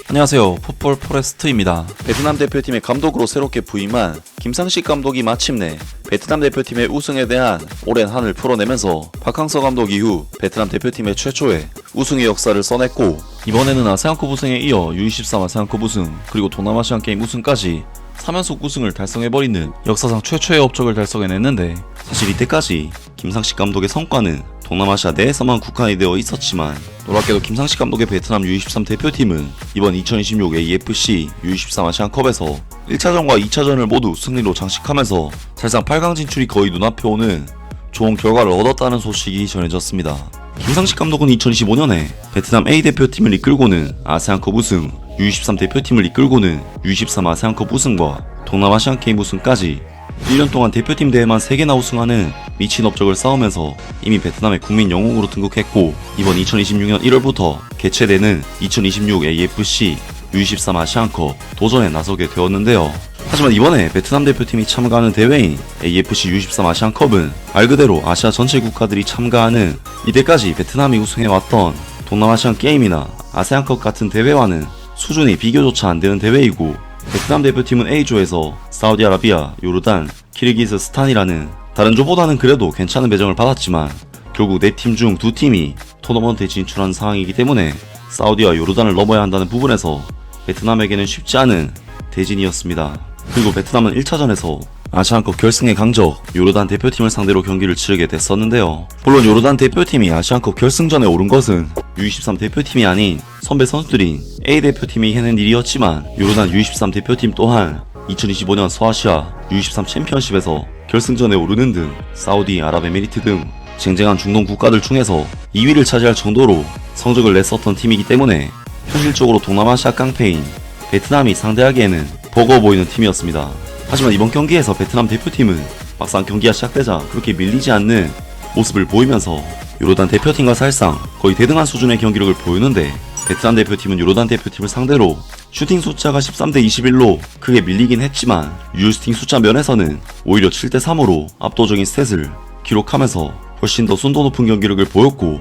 안녕하세요. 풋볼 포레스트입니다. 베트남 대표팀의 감독으로 새롭게 부임한 김상식 감독이 마침내 베트남 대표팀의 우승에 대한 오랜 한을 풀어내면서 박항서 감독 이후 베트남 대표팀의 최초의 우승의 역사를 써냈고, 이번에는 아세안컵 우승에 이어 U23 아세안컵 우승, 그리고 동남아시안 게임 우승까지 3연속 우승을 달성해버리는 역사상 최초의 업적을 달성해냈는데, 사실 이때까지 김상식 감독의 성과는 동남아시아 내에서만 국한이 되어 있었지만, 놀랍게도 김상식 감독의 베트남 U23 대표팀은 이번 2026 AFC U23 아시안컵에서 1차전과 2차전을 모두 승리로 장식하면서 사실상 8강 진출이 거의 눈앞에 오는 좋은 결과를 얻었다는 소식이 전해졌습니다. 김상식 감독은 2025년에 베트남 A 대표팀을 이끌고는 아세안컵 우승, U23 대표팀을 이끌고는 U23 아세안컵 우승과 동남아시안 게임 우승까지 1년 동안 대표팀 대회만 3개나 우승하는 미친 업적을 쌓으면서 이미 베트남의 국민 영웅으로 등극했고, 이번 2026년 1월부터 개최되는 2026 AFC U23 아시안컵 도전에 나서게 되었는데요. 하지만 이번에 베트남 대표팀이 참가하는 대회인 AFC U23 아시안컵은 말 그대로 아시아 전체 국가들이 참가하는 이때까지 베트남이 우승해왔던 동남아시안 게임이나 아세안컵 같은 대회와는 수준이 비교조차 안되는 대회이고, 베트남 대표팀은 A조에서 사우디아라비아, 요르단, 키르기스스탄이라는 다른 조보다는 그래도 괜찮은 배정을 받았지만 결국 4팀 중 2팀이 토너먼트에 진출한 상황이기 때문에 사우디와 요르단을 넘어야 한다는 부분에서 베트남에게는 쉽지 않은 대진이었습니다. 그리고 베트남은 1차전에서 아시안컵 결승의 강적 요르단 대표팀을 상대로 경기를 치르게 됐었는데요. 물론 요르단 대표팀이 아시안컵 결승전에 오른 것은 U23 대표팀이 아닌 선배 선수들인 A 대표팀이 해낸 일이었지만, 요르단 U23 대표팀 또한 2025년 서아시아 U23 챔피언십에서 결승전에 오르는 등 사우디, 아랍에미리트 등 쟁쟁한 중동 국가들 중에서 2위를 차지할 정도로 성적을 냈었던 팀이기 때문에 현실적으로 동남아시아 깡패인 베트남이 상대하기에는 버거워 보이는 팀이었습니다. 하지만 이번 경기에서 베트남 대표팀은 막상 경기가 시작되자 그렇게 밀리지 않는 모습을 보이면서 요르단 대표팀과 사실상 거의 대등한 수준의 경기력을 보이는데, 베트남 대표팀은 요르단 대표팀을 상대로 슈팅 숫자가 13대 21로 크게 밀리긴 했지만 유슈팅 숫자 면에서는 오히려 7대 3으로 압도적인 스탯을 기록하면서 훨씬 더 순도 높은 경기력을 보였고,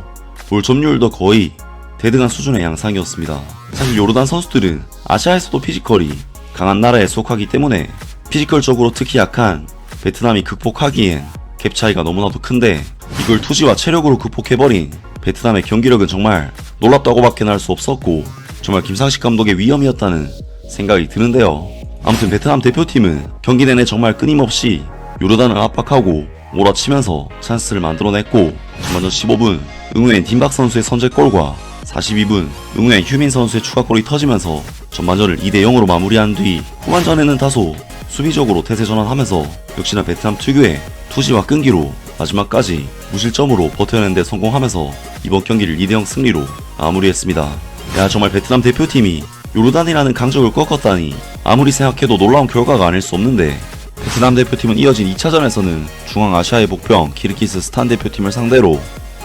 볼 점유율도 거의 대등한 수준의 양상이었습니다. 사실 요르단 선수들은 아시아에서도 피지컬이 강한 나라에 속하기 때문에 피지컬적으로 특히 약한 베트남이 극복하기엔 갭 차이가 너무나도 큰데, 이걸 투지와 체력으로 극복해버린 베트남의 경기력은 정말 놀랍다고밖에 할 수 없었고, 정말 김상식 감독의 위험이었다는 생각이 드는데요. 아무튼 베트남 대표팀은 경기 내내 정말 끊임없이 요르단을 압박하고 몰아치면서 찬스를 만들어냈고, 전반전 15분 응우엔 딘박 선수의 선제골과 42분 응우엔 휴민 선수의 추가골이 터지면서 전반전을 2대 0으로 마무리한 뒤 후반전에는 다소 수비적으로 태세 전환하면서 역시나 베트남 특유의 투지와 끈기로 마지막까지 무실점으로 버텨내는 데 성공하면서 이번 경기를 2대 0 승리로 마무리했습니다. 야, 정말 베트남 대표팀이 요르단이라는 강적을 꺾었다니 아무리 생각해도 놀라운 결과가 아닐 수 없는데, 베트남 대표팀은 이어진 2차전에서는 중앙아시아의 복병 키르기스스탄 대표팀을 상대로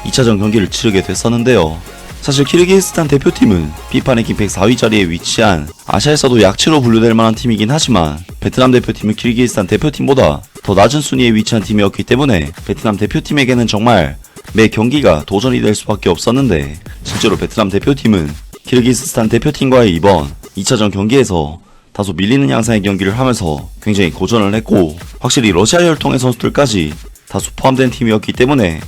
2차전 경기를 치르게 됐었는데요. 사실 키르기스스탄 대표팀은 피파 랭킹 104위 자리에 위치한 아시아에서도 약체로 분류될 만한 팀이긴 하지만, 베트남 대표팀은 키르기스스탄 대표팀보다 더 낮은 순위에 위치한 팀이었기 때문에 베트남 대표팀에게는 정말 매 경기가 도전이 될 수밖에 없었는데, 실제로 베트남 대표팀은 키르기스스탄 대표팀과의 이번 2차전 경기에서 다소 밀리는 양상의 경기를 하면서 굉장히 고전을 했고, 확실히 러시아 혈통의 선수들까지 다수 포함된 팀이었기 때문에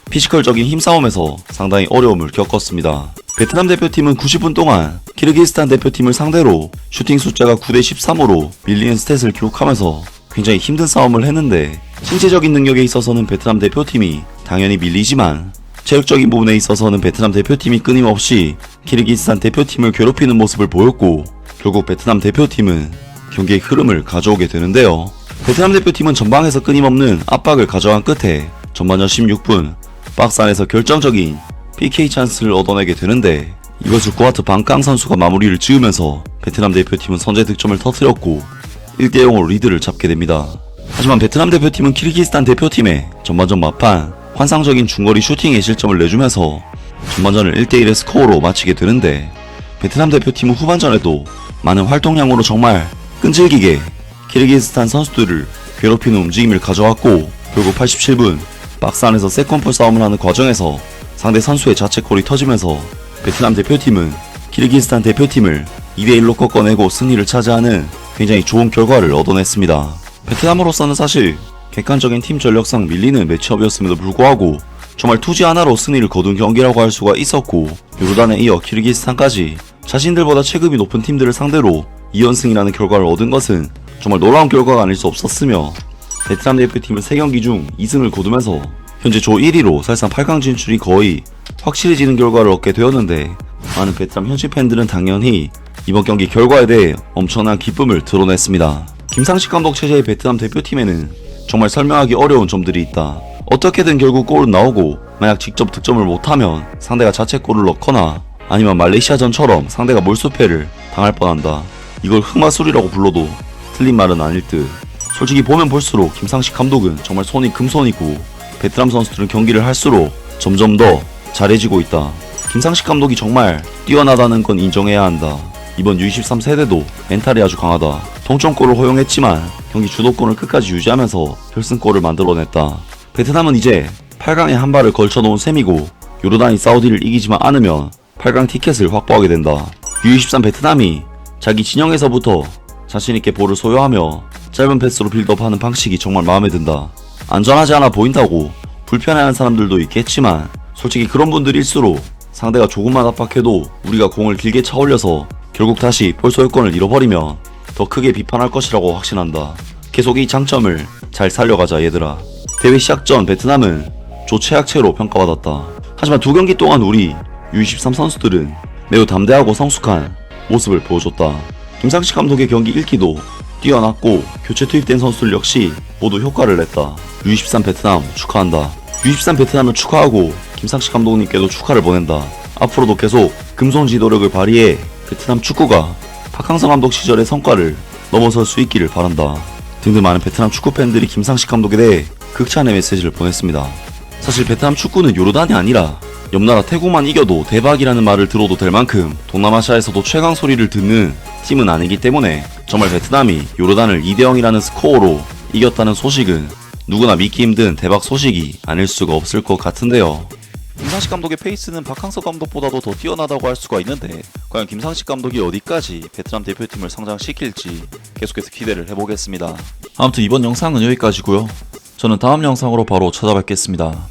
피지컬적인 힘싸움에서 상당히 어려움을 겪었습니다. 베트남 대표팀은 90분 동안 키르기스탄 대표팀을 상대로 슈팅 숫자가 9대 13으로 밀리는 스탯을 기록하면서 굉장히 힘든 싸움을 했는데, 신체적인 능력에 있어서는 베트남 대표팀이 당연히 밀리지만 체력적인 부분에 있어서는 베트남 대표팀이 끊임없이 키르기스탄 대표팀을 괴롭히는 모습을 보였고, 결국 베트남 대표팀은 경기의 흐름을 가져오게 되는데요. 베트남 대표팀은 전방에서 끊임없는 압박을 가져간 끝에 전반전 16분 박스 안에서 결정적인 PK 찬스를 얻어내게 되는데, 이것을 구아트 방깡 선수가 마무리를 지으면서 베트남 대표팀은 선제 득점을 터뜨렸고 1대 0으로 리드를 잡게 됩니다. 하지만 베트남 대표팀은 키르기스탄 대표팀의 전반전 막판 환상적인 중거리 슈팅에 실점을 내주면서 전반전을 1대 1의 스코어로 마치게 되는데, 베트남 대표팀은 후반전에도 많은 활동량으로 정말 끈질기게 키르기스탄 선수들을 괴롭히는 움직임을 가져왔고, 결국 87분 박스 안에서 세컨볼 싸움을 하는 과정에서 상대 선수의 자책골이 터지면서 베트남 대표팀은 키르기스탄 대표팀을 2대1로 꺾어내고 승리를 차지하는 굉장히 좋은 결과를 얻어냈습니다. 베트남으로서는 사실 객관적인 팀 전력상 밀리는 매치업이었음에도 불구하고 정말 투지 하나로 승리를 거둔 경기라고 할 수가 있었고, 요르단에 이어 키르기스탄까지 자신들보다 체급이 높은 팀들을 상대로 2연승이라는 결과를 얻은 것은 정말 놀라운 결과가 아닐 수 없었으며, 베트남 대표팀은 3경기 중 2승을 거두면서 현재 조 1위로 사실상 8강 진출이 거의 확실해지는 결과를 얻게 되었는데, 많은 베트남 현지 팬들은 당연히 이번 경기 결과에 대해 엄청난 기쁨을 드러냈습니다. 김상식 감독 체제의 베트남 대표팀에는 정말 설명하기 어려운 점들이 있다. 어떻게든 결국 골은 나오고, 만약 직접 득점을 못하면 상대가 자책골을 넣거나 아니면 말레이시아전처럼 상대가 몰수패를 당할 뻔한다. 이걸 흑마술이라고 불러도 틀린 말은 아닐 듯. 솔직히 보면 볼수록 김상식 감독은 정말 손이 금손이고, 베트남 선수들은 경기를 할수록 점점 더 잘해지고 있다. 김상식 감독이 정말 뛰어나다는 건 인정해야 한다. 이번 U23 세대도 멘탈이 아주 강하다. 동점골을 허용했지만 경기 주도권을 끝까지 유지하면서 결승골을 만들어냈다. 베트남은 이제 8강에 한 발을 걸쳐놓은 셈이고, 요르단이 사우디를 이기지만 않으면 8강 티켓을 확보하게 된다. U23 베트남이 자기 진영에서부터 자신있게 볼을 소유하며 짧은 패스로 빌드업하는 방식이 정말 마음에 든다. 안전하지 않아 보인다고 불편해하는 사람들도 있겠지만, 솔직히 그런 분들일수록 상대가 조금만 압박해도 우리가 공을 길게 차올려서 결국 다시 볼 소유권을 잃어버리면 더 크게 비판할 것이라고 확신한다. 계속 이 장점을 잘 살려가자 얘들아. 대회 시작 전 베트남은 조 최악체로 평가받았다. 하지만 2경기 동안 우리 U23 선수들은 매우 담대하고 성숙한 모습을 보여줬다. 김상식 감독의 경기 읽기도 뛰어났고, 교체 투입된 선수들 역시 모두 효과를 냈다. U23 베트남 축하한다. U23 베트남을 축하하고 김상식 감독님께도 축하를 보낸다. 앞으로도 계속 금손 지도력을 발휘해 베트남 축구가 박항서 감독 시절의 성과를 넘어설 수 있기를 바란다. 등등 많은 베트남 축구 팬들이 김상식 감독에 대해 극찬의 메시지를 보냈습니다. 사실 베트남 축구는 요르단이 아니라 옆나라 태국만 이겨도 대박이라는 말을 들어도 될 만큼 동남아시아에서도 최강 소리를 듣는 팀은 아니기 때문에, 정말 베트남이 요르단을 2대0이라는 스코어로 이겼다는 소식은 누구나 믿기 힘든 대박 소식이 아닐 수가 없을 것 같은데요. 김상식 감독의 페이스는 박항서 감독보다도 더 뛰어나다고 할 수가 있는데, 과연 김상식 감독이 어디까지 베트남 대표팀을 성장시킬지 계속해서 기대를 해보겠습니다. 아무튼 이번 영상은 여기까지고요. 저는 다음 영상으로 바로 찾아뵙겠습니다.